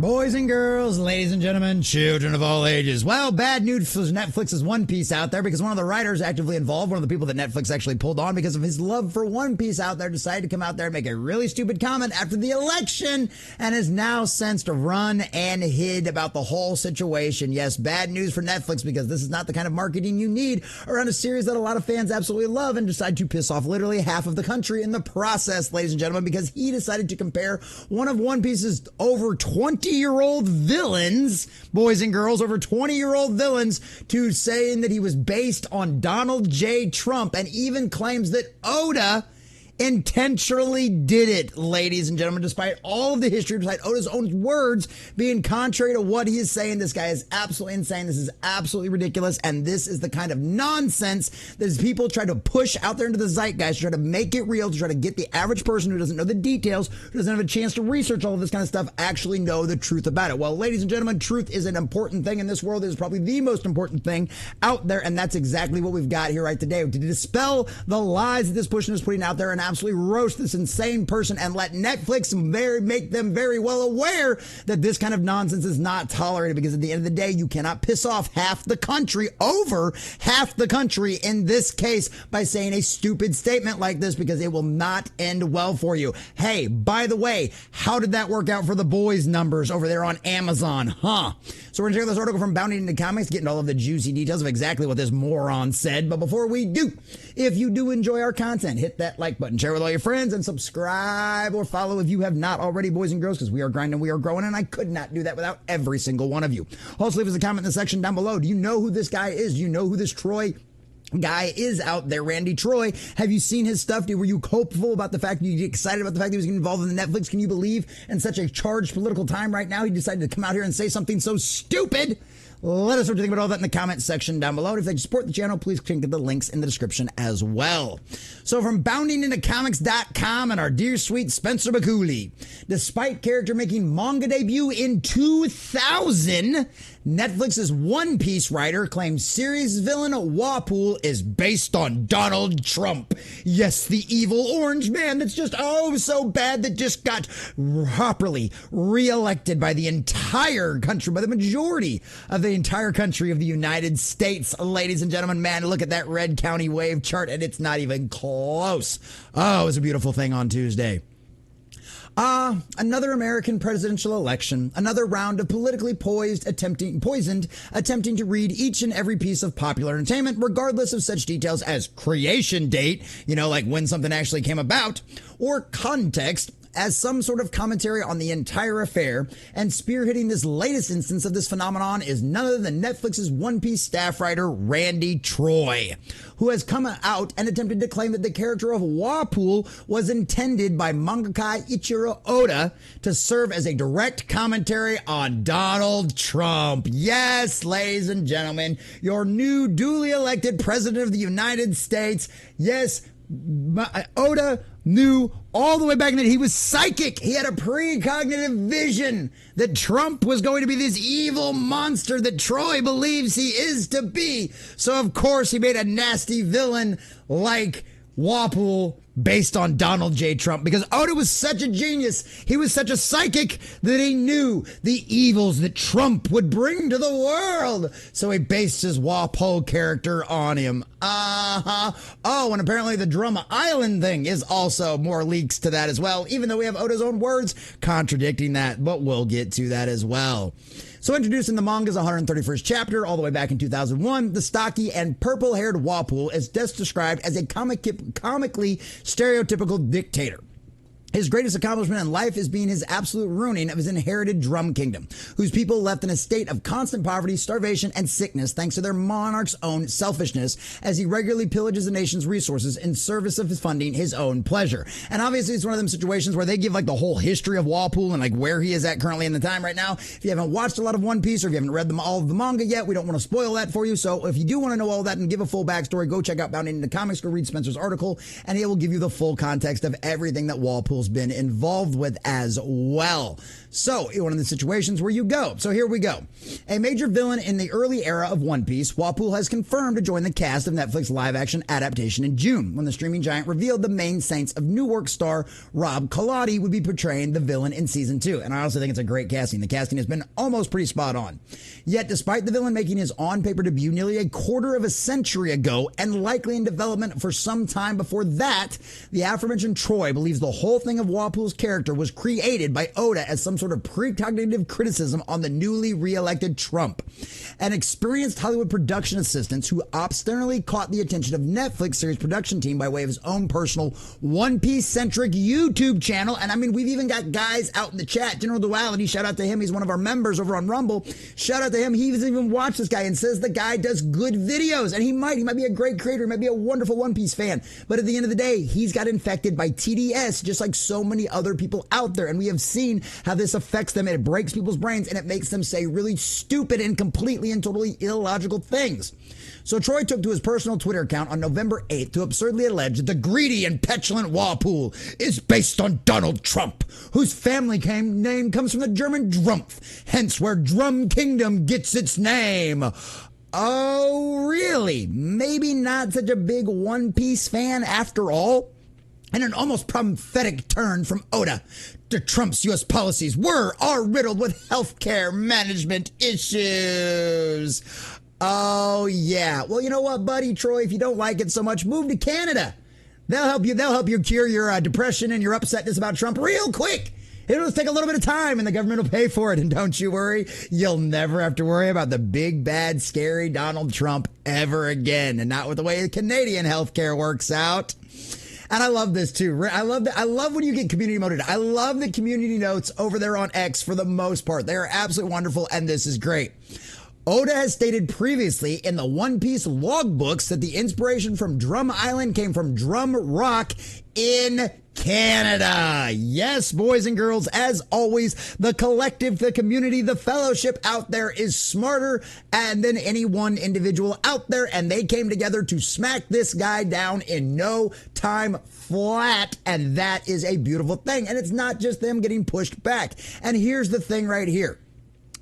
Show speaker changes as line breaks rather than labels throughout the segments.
Boys and girls, ladies and gentlemen, children of all ages. Well, bad news for Netflix's One Piece out there because one of the writers actively involved, one of the people that Netflix actually pulled on because of his love for One Piece out there, decided to come out there and make a really stupid comment after the election and has now since run and hid about the whole situation. Yes, bad news for Netflix because this is not the kind of marketing you need around a series that a lot of fans absolutely love and decide to piss off literally half of the country in the process, ladies and gentlemen, because he decided to compare one of One Piece's over 20-year-old villains, boys and girls, over 20-year-old villains, to saying that he was based on Donald J. Trump, and even claims that Oda intentionally did it, ladies and gentlemen, despite all of the history, despite Oda's own words being contrary to what he is saying. This guy is absolutely insane. This is absolutely ridiculous. And this is the kind of nonsense that people try to push out there into the zeitgeist, to try to make it real, to try to get the average person who doesn't know the details, who doesn't have a chance to research all of this kind of stuff, actually know the truth about it. Well, ladies and gentlemen, truth is an important thing in this world. It is probably the most important thing out there. And that's exactly what we've got here right today, to dispel the lies that this person is putting out there and absolutely roast this insane person and let Netflix make them very well aware that this kind of nonsense is not tolerated, because at the end of the day, you cannot piss off half the country, over half the country in this case, by saying a stupid statement like this, because it will not end well for you. Hey, by the way, how did that work out for the boys' numbers over there on Amazon? So we're going to check out this article from Bounding into Comics, getting all of the juicy details of exactly what this moron said. But before we do, if you do enjoy our content, hit that like button, share with all your friends, and subscribe or follow if you have not already, boys and girls, because we are grinding, we are growing, and I could not do that without every single one of you. Also, leave us a comment in the section down below. Do you know who this guy is? Do you know who this Troy guy is out there? Randy Troy. Have you seen his stuff? Were you hopeful about the fact, you excited about the fact that he was getting involved in the Netflix? Can you believe in such a charged political time right now he decided to come out here and say something so stupid? Let us know what you think about all that in the comment section down below. And if you'd like to support the channel, please click the links in the description as well. So from boundingintocomics.com and our dear sweet Spencer McCooley. Despite character making manga debut in 2000, Netflix's One Piece writer claims series villain Wapol is based on Donald Trump. Yes, the evil orange man that's just so bad that just got properly reelected by the entire country, by the majority of the entire country of the United States. Ladies and gentlemen, man, look at that red county wave chart, and it's not even close. Oh, it was a beautiful thing on Tuesday. Another American presidential election, another round of politically poisoned attempting to read each and every piece of popular entertainment, regardless of such details as creation date, like when something actually came about, or context, as some sort of commentary on the entire affair. And spearheading this latest instance of this phenomenon is none other than Netflix's One Piece staff writer, Randy Troy, who has come out and attempted to claim that the character of Wapol was intended by mangaka Ichiro Oda to serve as a direct commentary on Donald Trump. Yes, ladies and gentlemen, your new duly elected president of the United States. Yes, Oda knew all the way back then he was psychic. He had a precognitive vision that Trump was going to be this evil monster that Troy believes he is to be. So, of course, he made a nasty villain like Wapol based on Donald J. Trump, because Oda was such a genius, he was such a psychic, that he knew the evils that Trump would bring to the world. So he based his Wapol character on him. Oh, and apparently the Drama Island thing is also more leaks to that as well, even though we have Oda's own words contradicting that, but we'll get to that as well. So introducing the manga's 131st chapter, all the way back in 2001, the stocky and purple-haired Wapol is best described as a comically stereotypical dictator. His greatest accomplishment in life is being his absolute ruining of his inherited drum kingdom, whose people left in a state of constant poverty, starvation, and sickness thanks to their monarch's own selfishness, as he regularly pillages the nation's resources in service of funding his own pleasure. And obviously it's one of them situations where they give the whole history of Wapol and where he is at currently in the time right now. If you haven't watched a lot of One Piece, or if you haven't read all of the manga yet, we don't want to spoil that for you. So if you do want to know all that and give a full backstory, go check out Bounding into Comics, go read Spencer's article, and it will give you the full context of everything that Wapol's Wapol's been involved with as well. So, one of the situations where you go. So here we go. A major villain in the early era of One Piece, Wapol has confirmed to join the cast of Netflix live-action adaptation in June, when the streaming giant revealed the main Saints of Newark star Rob Colati would be portraying the villain in season 2. And I also think it's a great casting. The casting has been almost pretty spot on. Yet, despite the villain making his on-paper debut nearly a quarter of a century ago, and likely in development for some time before that, the aforementioned Troy believes the whole thing of Wapol's character was created by Oda as some sort of precognitive criticism on the newly re-elected Trump. An experienced Hollywood production assistant who obstinately caught the attention of Netflix series production team by way of his own personal One Piece-centric YouTube channel. And I mean, we've even got guys out in the chat. General Duality, shout out to him. He's one of our members over on Rumble. Shout out to him. He's even watched this guy and says the guy does good videos. And he might be a great creator. He might be a wonderful One Piece fan. But at the end of the day, he's got infected by TDS just like so many other people out there. And we have seen how this affects them. It breaks people's brains and it makes them say really stupid and completely and totally illogical things. So Troy took to his personal Twitter account on November 8th to absurdly allege that the greedy and petulant Wapol is based on Donald Trump, whose family name comes from the German Drumpf, hence where Drum Kingdom gets its name. Oh, really? Maybe not such a big One Piece fan after all? And an almost prophetic turn from Oda to Trump's U.S. policies are riddled with healthcare management issues. Oh, yeah. Well, you know what, buddy, Troy, if you don't like it so much, move to Canada. They'll help you cure your depression and your upsetness about Trump real quick. It'll just take a little bit of time and the government will pay for it. And don't you worry, you'll never have to worry about the big, bad, scary Donald Trump ever again. And not with the way Canadian healthcare works out. And I love this too. I love when you get community moted. I love the community notes over there on X for the most part. They are absolutely wonderful. And this is great. Oda has stated previously in the One Piece logbooks that the inspiration from Drum Island came from Drum Rock in Canada. Yes, boys and girls, as always, the collective, the community, the fellowship out there is smarter than any one individual out there, and they came together to smack this guy down in no time flat, and that is a beautiful thing. And it's not just them getting pushed back. And here's the thing right here.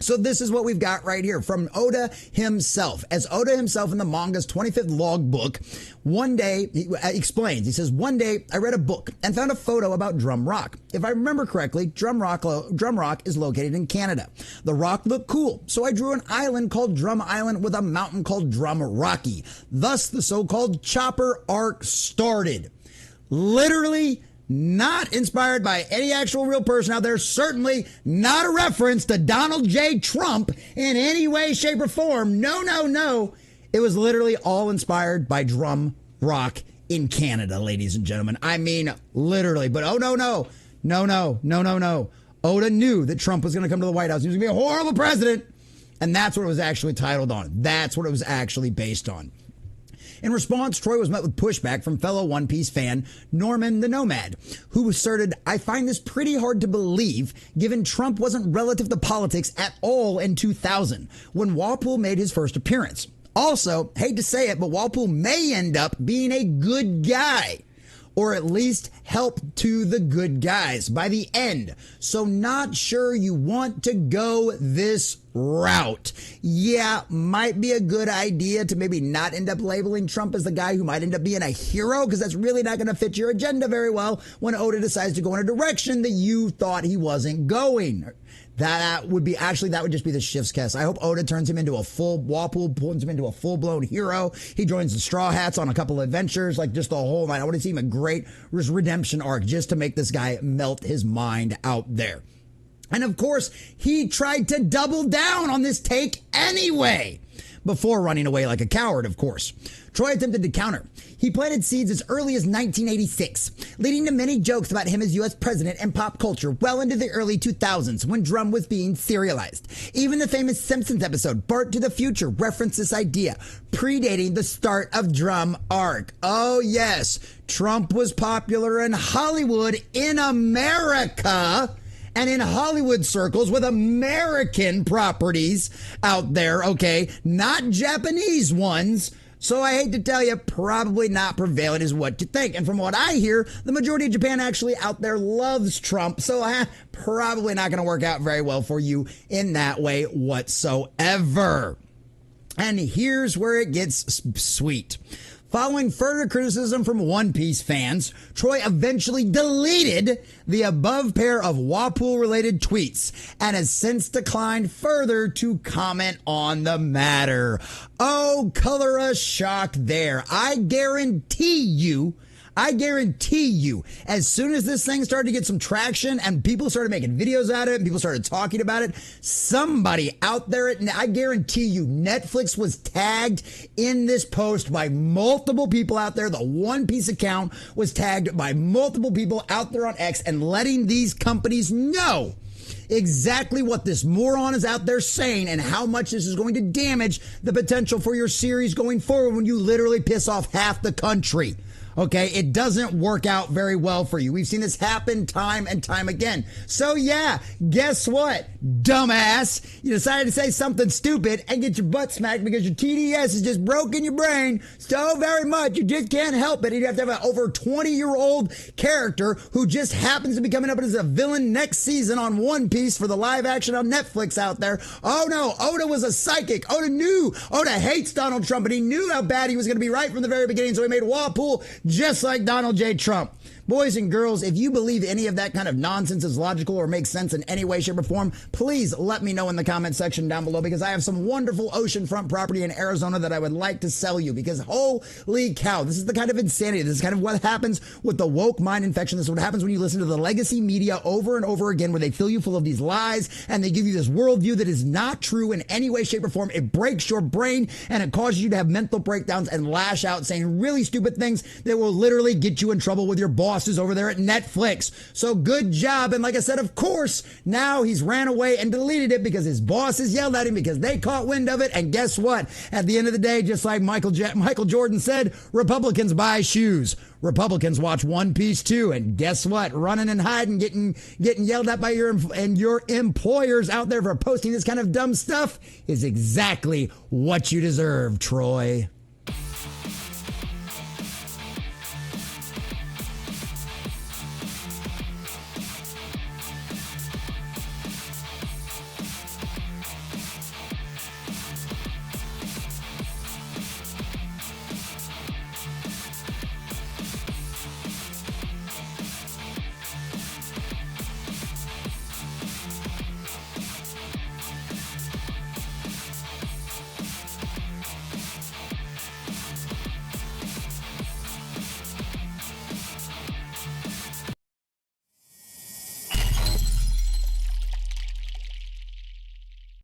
So this is what we've got right here from Oda himself. As Oda himself in the manga's 25th logbook, one day, he explains, he says, one day I read a book and found a photo about Drum Rock. If I remember correctly, Drum Rock is located in Canada. The rock looked cool, so I drew an island called Drum Island with a mountain called Drum Rocky. Thus, the so-called Chopper arc started. Literally not inspired by any actual real person out there. Certainly not a reference to Donald J. Trump in any way, shape, or form. No, no, no. It was literally all inspired by Drum Rock in Canada, ladies and gentlemen. I mean, literally. But oh, no, no. No, no, no, no, no. Oda knew that Trump was going to come to the White House. He was going to be a horrible president. And that's what it was actually titled on. That's what it was actually based on. In response, Troy was met with pushback from fellow One Piece fan Norman the Nomad, who asserted, I find this pretty hard to believe, given Trump wasn't relative to politics at all in 2000, when Wapol made his first appearance. Also, hate to say it, but Wapol may end up being a good guy, or at least help to the good guys by the end. So not sure you want to go this route. Yeah, might be a good idea to maybe not end up labeling Trump as the guy who might end up being a hero, because that's really not going to fit your agenda very well when Oda decides to go in a direction that you thought he wasn't going. That would just be the shift's cast. I hope Oda turns him into a Wapol turns him into a full-blown hero. He joins the Straw Hats on a couple of adventures, like just the whole night. I want to see him a great redemption arc just to make this guy melt his mind out there. And of course, he tried to double down on this take anyway, before running away like a coward, of course. Troy attempted to counter. He planted seeds as early as 1986, leading to many jokes about him as U.S. president and pop culture well into the early 2000s when Drum was being serialized. Even the famous Simpsons episode, Bart to the Future, referenced this idea, predating the start of Drum arc. Oh yes, Trump was popular in Hollywood in America, and in Hollywood circles with American properties out there, okay? Not Japanese ones. So I hate to tell you, probably not prevailing is what you think. And from what I hear, the majority of Japan actually out there loves Trump. So probably not going to work out very well for you in that way whatsoever. And here's where it gets sweet. Following further criticism from One Piece fans, Troy eventually deleted the above pair of Wapol-related tweets and has since declined further to comment on the matter. Oh, color us shocked there. I guarantee you, as soon as this thing started to get some traction and people started making videos out of it and people started talking about it, somebody out there, I guarantee you, Netflix was tagged in this post by multiple people out there. The One Piece account was tagged by multiple people out there on X and letting these companies know exactly what this moron is out there saying and how much this is going to damage the potential for your series going forward when you literally piss off half the country. Okay, it doesn't work out very well for you. We've seen this happen time and time again. So yeah, guess what, dumbass? You decided to say something stupid and get your butt smacked because your TDS is just broken your brain so very much you just can't help it. You have to have an over 20-year-old character who just happens to be coming up as a villain next season on One Piece for the live action on Netflix out there. Oh no, Oda was a psychic. Oda hates Donald Trump and he knew how bad he was going to be right from the very beginning, so he made Wapol just like Donald J. Trump. Boys and girls, if you believe any of that kind of nonsense is logical or makes sense in any way, shape, or form, please let me know in the comment section down below because I have some wonderful oceanfront property in Arizona that I would like to sell you because holy cow, this is the kind of insanity. This is kind of what happens with the woke mind infection. This is what happens when you listen to the legacy media over and over again where they fill you full of these lies and they give you this worldview that is not true in any way, shape, or form. It breaks your brain and it causes you to have mental breakdowns and lash out saying really stupid things that will literally get you in trouble with your bosses over there at Netflix. So good job. And like I said, of course, now he's ran away and deleted it because his bosses yelled at him because they caught wind of it. And guess what? At the end of the day, just like Michael Jordan said, Republicans buy shoes. Republicans watch One Piece too. And guess what? Running and hiding, getting yelled at by your employers out there for posting this kind of dumb stuff is exactly what you deserve, Troy.